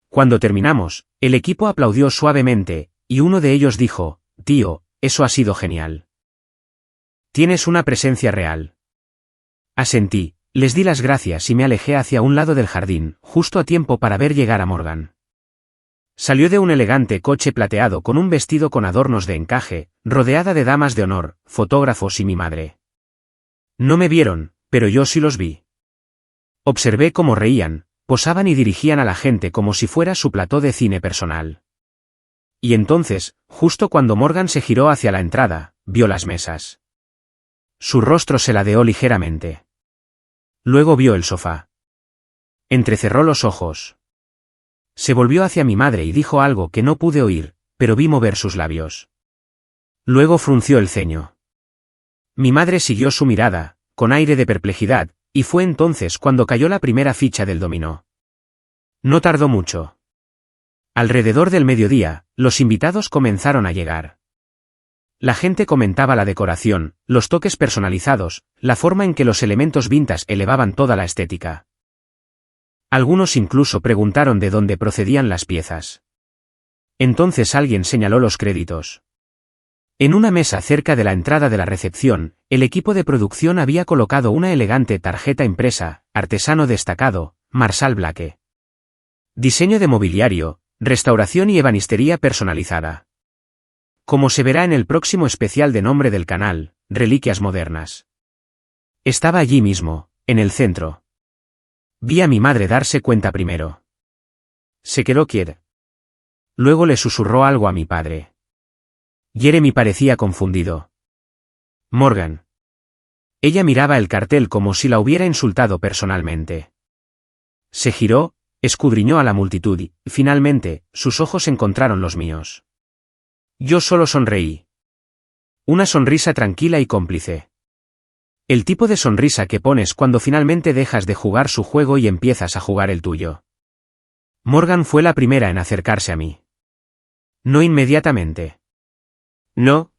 Speaker 1: Cuando terminamos, el equipo aplaudió suavemente, y uno de ellos dijo, «Tío, eso ha sido genial. Tienes una presencia real». Asentí, les di las gracias y me alejé hacia un lado del jardín, justo a tiempo para ver llegar a Morgan. Salió de un elegante coche plateado con un vestido con adornos de encaje, rodeada de damas de honor, fotógrafos y mi madre. No me vieron, pero yo sí los vi. Observé cómo reían, posaban y dirigían a la gente como si fuera su plató de cine personal. y entonces, justo cuando Morgan se giró hacia la entrada, vio las mesas. Su rostro se ladeó ligeramente. Luego vio el sofá. Entrecerró los ojos. Se volvió hacia mi madre y dijo algo que no pude oír, pero vi mover sus labios. Luego frunció el ceño. Mi madre siguió su mirada, con aire de perplejidad, y fue entonces cuando cayó la primera ficha del dominó. No tardó mucho. Alrededor del mediodía, los invitados comenzaron a llegar. La gente comentaba la decoración, los toques personalizados, la forma en que los elementos vintage elevaban toda la estética. Algunos incluso preguntaron de dónde procedían las piezas. Entonces alguien señaló los créditos. En una mesa cerca de la entrada de la recepción, el equipo de producción había colocado una elegante tarjeta impresa, artesano destacado, Marshall Blake. Diseño de mobiliario, restauración y ebanistería personalizada. Como se verá en el próximo especial de nombre del canal, Reliquias Modernas. Estaba allí mismo, en el centro. Vi a mi madre darse cuenta primero. Se quedó quieta. Luego le susurró algo a mi padre. Jeremy parecía confundido. Morgan. Ella miraba el cartel como si la hubiera insultado personalmente. Se giró, escudriñó a la multitud y, finalmente, sus ojos encontraron los míos. Yo solo sonreí. Una sonrisa tranquila y cómplice. El tipo de sonrisa que pones cuando finalmente dejas de jugar su juego y empiezas a jugar el tuyo. Morgan fue la primera en acercarse a mí. No inmediatamente. No.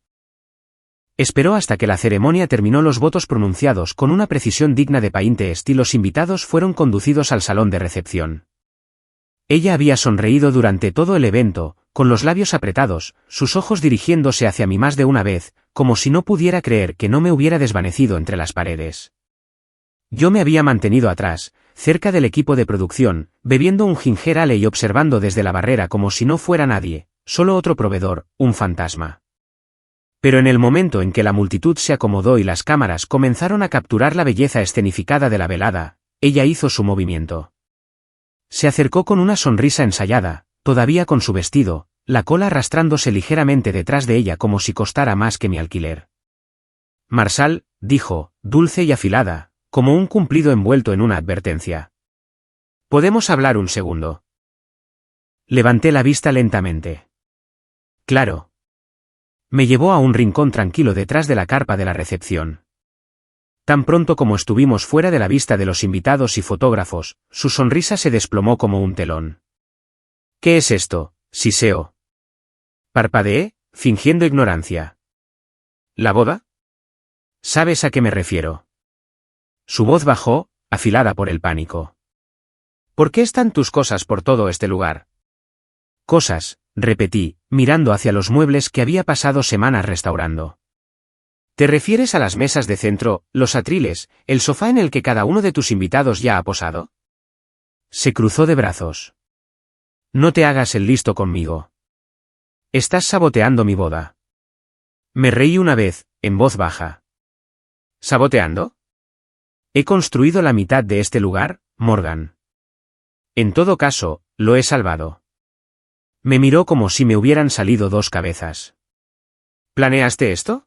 Speaker 1: Esperó hasta que la ceremonia terminó los votos pronunciados con una precisión digna de Painte y los invitados fueron conducidos al salón de recepción. Ella había sonreído durante todo el evento, con los labios apretados, sus ojos dirigiéndose hacia mí más de una vez, como si no pudiera creer que no me hubiera desvanecido entre las paredes. Yo me había mantenido atrás, cerca del equipo de producción, bebiendo un ginger ale y observando desde la barrera como si no fuera nadie, solo otro proveedor, un fantasma. Pero en el momento en que la multitud se acomodó y las cámaras comenzaron a capturar la belleza escenificada de la velada, ella hizo su movimiento. Se acercó con una sonrisa ensayada, todavía con su vestido, la cola arrastrándose ligeramente detrás de ella como si costara más que mi alquiler. Marshall, dijo, dulce y afilada, como un cumplido envuelto en una advertencia. ¿Podemos hablar un segundo? Levanté la vista lentamente. Claro. Me llevó a un rincón tranquilo detrás de la carpa de la recepción. Tan pronto como estuvimos fuera de la vista de los invitados y fotógrafos, su sonrisa se desplomó como un telón. ¿Qué es esto, siseó? Parpadeé, fingiendo ignorancia. ¿La boda? ¿Sabes a qué me refiero? Su voz bajó, afilada por el pánico. ¿Por qué están tus cosas por todo este lugar? Cosas, repetí, mirando hacia los muebles que había pasado semanas restaurando. ¿Te refieres a las mesas de centro, los atriles, el sofá en el que cada uno de tus invitados ya ha posado? Se cruzó de brazos. No te hagas el listo conmigo. Estás saboteando mi boda. Me reí una vez, en voz baja. ¿Saboteando? He construido la mitad de este lugar, Morgan. En todo caso, lo he salvado. Me miró como si me hubieran salido dos cabezas. ¿Planeaste esto?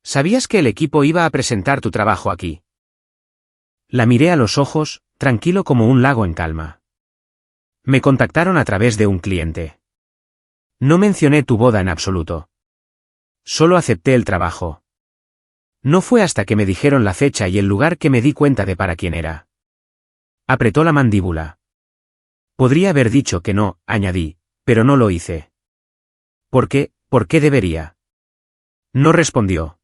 Speaker 1: ¿Sabías que el equipo iba a presentar tu trabajo aquí? La miré a los ojos, tranquilo como un lago en calma. Me contactaron a través de un cliente. No mencioné tu boda en absoluto. Solo acepté el trabajo. No fue hasta que me dijeron la fecha y el lugar que me di cuenta de para quién era. Apretó la mandíbula. Podría haber dicho que no, añadí, pero no lo hice. ¿Por qué? ¿Por qué debería? No respondió.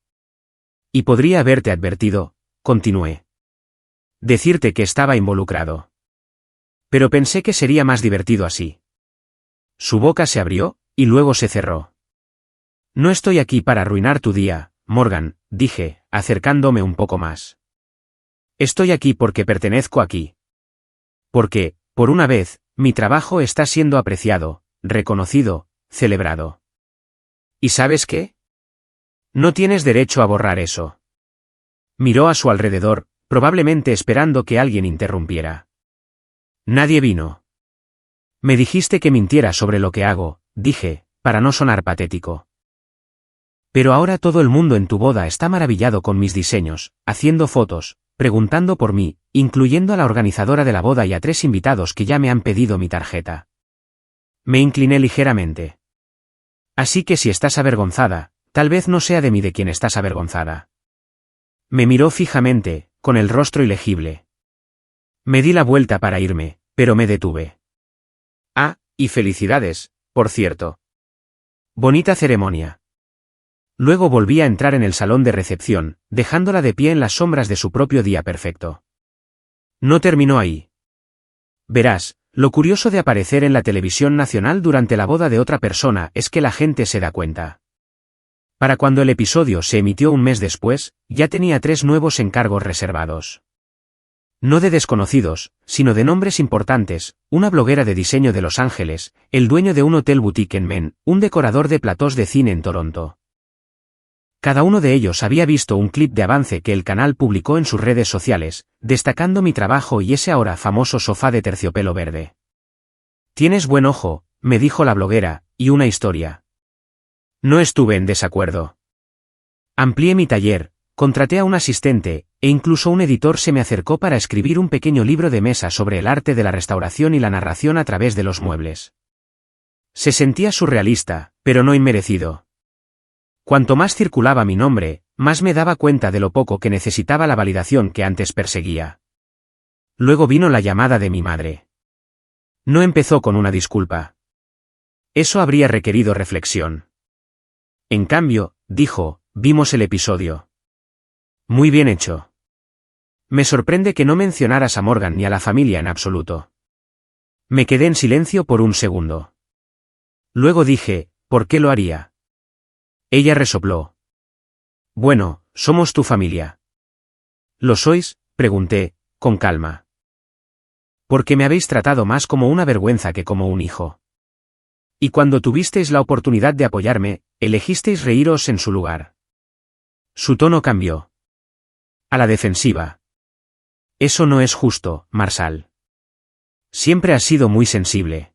Speaker 1: Y podría haberte advertido, continué. Decirte que estaba involucrado. Pero pensé que sería más divertido así. Su boca se abrió, y luego se cerró. No estoy aquí para arruinar tu día, Morgan, dije, acercándome un poco más. Estoy aquí porque pertenezco aquí. Porque, por una vez, mi trabajo está siendo apreciado, reconocido, celebrado. ¿Y sabes qué? No tienes derecho a borrar eso. Miró a su alrededor, probablemente esperando que alguien interrumpiera. Nadie vino. Me dijiste que mintiera sobre lo que hago, dije, para no sonar patético. Pero ahora todo el mundo en tu boda está maravillado con mis diseños, haciendo fotos, preguntando por mí, incluyendo a la organizadora de la boda y a 3 invitados que ya me han pedido mi tarjeta. Me incliné ligeramente. Así que si estás avergonzada, tal vez no sea de mí de quien estás avergonzada. Me miró fijamente, con el rostro ilegible. Me di la vuelta para irme, pero me detuve. Ah, y felicidades, por cierto. Bonita ceremonia. Luego volví a entrar en el salón de recepción, dejándola de pie en las sombras de su propio día perfecto. No terminó ahí. Verás, lo curioso de aparecer en la televisión nacional durante la boda de otra persona es que la gente se da cuenta. Para cuando el episodio se emitió un mes después, ya tenía 3 nuevos encargos reservados. No de desconocidos, sino de nombres importantes, una bloguera de diseño de Los Ángeles, el dueño de un hotel boutique en Maine, un decorador de platós de cine en Toronto. Cada uno de ellos había visto un clip de avance que el canal publicó en sus redes sociales, destacando mi trabajo y ese ahora famoso sofá de terciopelo verde. Tienes buen ojo, me dijo la bloguera, y una historia. No estuve en desacuerdo. Amplié mi taller, contraté a un asistente, e incluso un editor se me acercó para escribir un pequeño libro de mesa sobre el arte de la restauración y la narración a través de los muebles. Se sentía surrealista, pero no inmerecido. Cuanto más circulaba mi nombre, más me daba cuenta de lo poco que necesitaba la validación que antes perseguía. Luego vino la llamada de mi madre. No empezó con una disculpa. Eso habría requerido reflexión. En cambio, dijo, vimos el episodio. Muy bien hecho. Me sorprende que no mencionaras a Morgan ni a la familia en absoluto. Me quedé en silencio por un segundo. Luego dije, ¿por qué lo haría? Ella resopló. Bueno, somos tu familia. ¿Lo sois?, pregunté, con calma. Porque me habéis tratado más como una vergüenza que como un hijo. Y cuando tuvisteis la oportunidad de apoyarme, elegisteis reíros en su lugar. Su tono cambió. A la defensiva. Eso no es justo, Marshall. Siempre has sido muy sensible.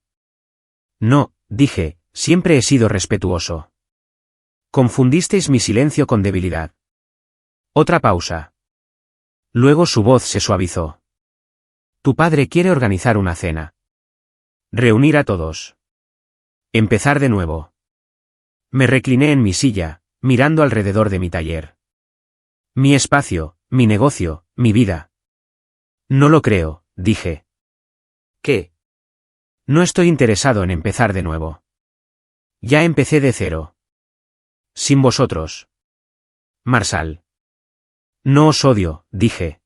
Speaker 1: No, dije, siempre he sido respetuoso. Confundisteis mi silencio con debilidad. Otra pausa. Luego su voz se suavizó. Tu padre quiere organizar una cena. Reunir a todos. Empezar de nuevo. Me recliné en mi silla, mirando alrededor de mi taller. Mi espacio, mi negocio, mi vida. No lo creo, dije. ¿Qué? No estoy interesado en empezar de nuevo. Ya empecé de cero. Sin vosotros. Marshall. No os odio, dije.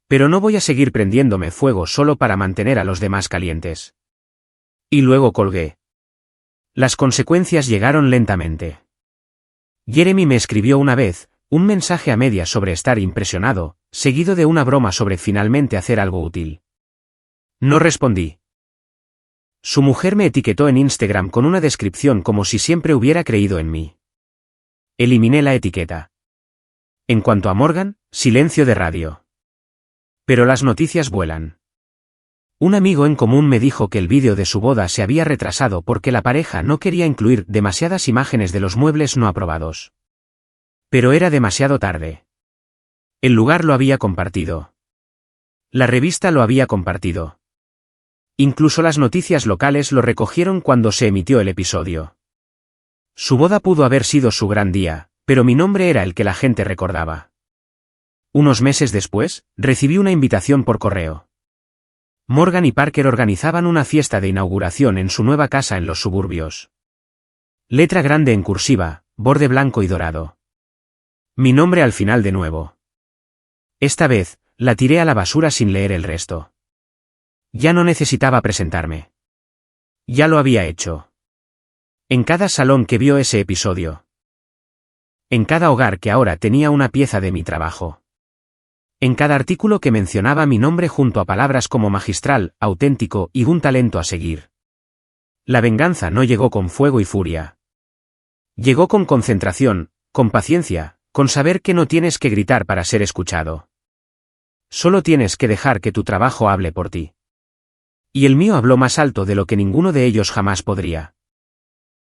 Speaker 1: Pero no voy a seguir prendiéndome fuego solo para mantener a los demás calientes. Y luego colgué. Las consecuencias llegaron lentamente. Jeremy me escribió una vez, un mensaje a medias sobre estar impresionado, seguido de una broma sobre finalmente hacer algo útil. No respondí. Su mujer me etiquetó en Instagram con una descripción como si siempre hubiera creído en mí. Eliminé la etiqueta. En cuanto a Morgan, silencio de radio. Pero las noticias vuelan. Un amigo en común me dijo que el vídeo de su boda se había retrasado porque la pareja no quería incluir demasiadas imágenes de los muebles no aprobados. Pero era demasiado tarde. El lugar lo había compartido. La revista lo había compartido. Incluso las noticias locales lo recogieron cuando se emitió el episodio. Su boda pudo haber sido su gran día, pero mi nombre era el que la gente recordaba. Unos meses después, recibí una invitación por correo. Morgan y Parker organizaban una fiesta de inauguración en su nueva casa en los suburbios. Letra grande en cursiva, borde blanco y dorado. Mi nombre al final de nuevo. Esta vez, la tiré a la basura sin leer el resto. Ya no necesitaba presentarme. Ya lo había hecho. En cada salón que vio ese episodio. En cada hogar que ahora tenía una pieza de mi trabajo. En cada artículo que mencionaba mi nombre junto a palabras como magistral, auténtico y un talento a seguir. La venganza no llegó con fuego y furia. Llegó con concentración, con paciencia, con saber que no tienes que gritar para ser escuchado. Solo tienes que dejar que tu trabajo hable por ti. Y el mío habló más alto de lo que ninguno de ellos jamás podría.